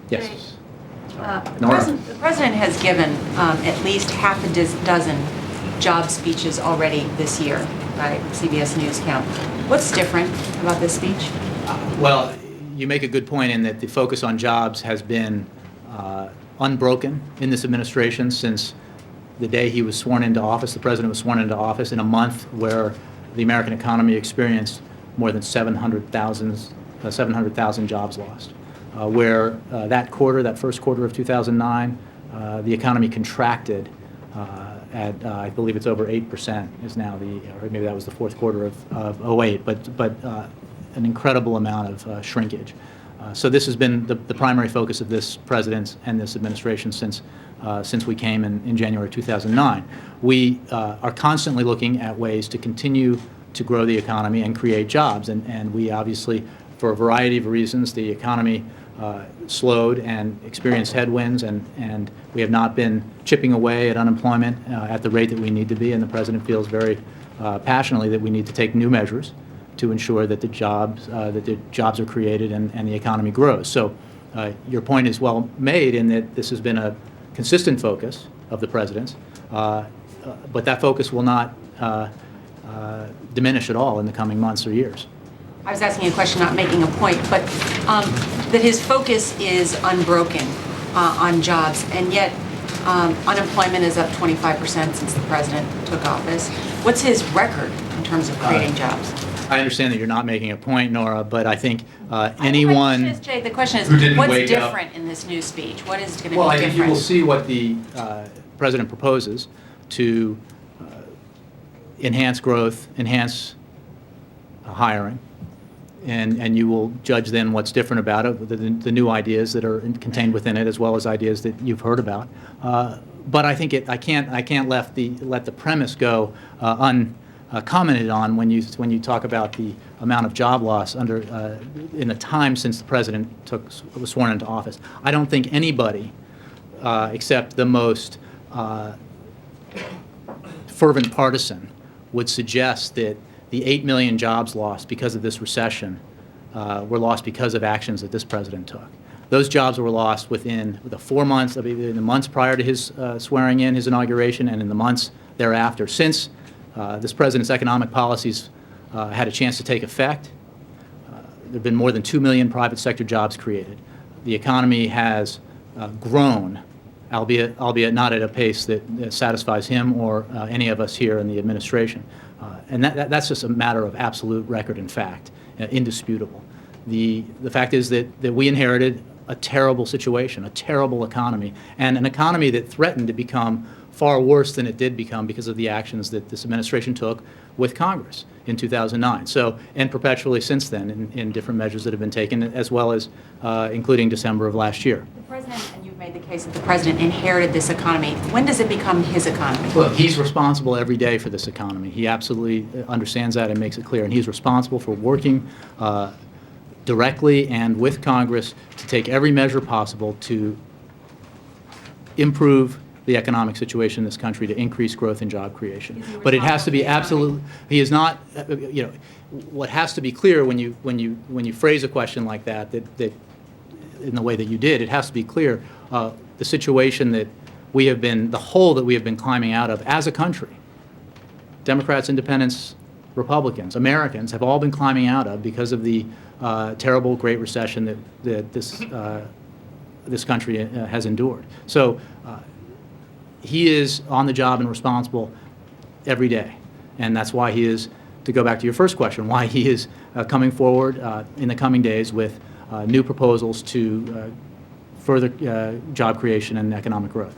Yes. The president has given at least half a dozen job speeches already this year by CBS News count. What's different about this speech? Well, you make a good point in that the focus on jobs has been unbroken in this administration since the day he was sworn into office. The president was sworn into office in a month where the American economy experienced more than 700,000 jobs lost. Where that first quarter of 2009, the economy contracted at, I believe it's over 8% is now or maybe that was the fourth quarter of 08, but an incredible amount of shrinkage. So this has been the primary focus of this president and this administration since we came in January 2009. We are constantly looking at ways to continue to grow the economy and create jobs, and we obviously, for a variety of reasons, the economy slowed and experienced headwinds, and we have not been chipping away at unemployment at the rate that we need to be, and the president feels very passionately that we need to take new measures to ensure that the jobs are created and the economy grows. So your point is well made in that this has been a consistent focus of the president's, but that focus will not diminish at all in the coming months or years. I was asking a question, not making a point, but that his focus is unbroken on jobs, and yet unemployment is up 25% since the president took office. What's his record in terms of creating jobs? I understand that you're not making a point, Nora, but I think anyone... The question is, what's different in this new speech? What is going to be different? Well, I think you will see what the president proposes to enhance growth, enhance hiring, and you will judge then what's different about it, the new ideas that are contained within it, as well as ideas that you've heard about. But I think I can't let the premise go uncommented on when you talk about the amount of job loss in the time since the president was sworn into office. I don't think anybody, except the most fervent partisan, would suggest that the 8 million jobs lost because of this recession were lost because of actions that this president took. Those jobs were lost within the 4 months, in the months prior to his swearing in, his inauguration, and in the months thereafter. Since this president's economic policies had a chance to take effect, there have been more than 2 million private sector jobs created. The economy has grown, albeit not at a pace that satisfies him or any of us here in the administration. And that's just a matter of absolute record and fact, indisputable. The fact is that we inherited a terrible situation, a terrible economy, and an economy that threatened to become far worse than it did become because of the actions that this administration took with Congress in 2009. So, and perpetually since then in different measures that have been taken, as well as including December of last year. The president, and you've made the case that the president inherited this economy. When does it become his economy? Look, he's responsible every day for this economy. He absolutely understands that and makes it clear. And he's responsible for working directly and with Congress to take every measure possible to improve the economic situation in this country, to increase growth and job creation. But it has to be absolutely. He is not. What has to be clear when you phrase a question like that in the way that you did, it has to be clear the situation that we have been, the hole that we have been climbing out of as a country. Democrats, Independents, Republicans, Americans have all been climbing out of because of the terrible Great Recession that this country has endured. So. He is on the job and responsible every day, and that's why he is, to go back to your first question, why he is coming forward in the coming days with new proposals to further job creation and economic growth.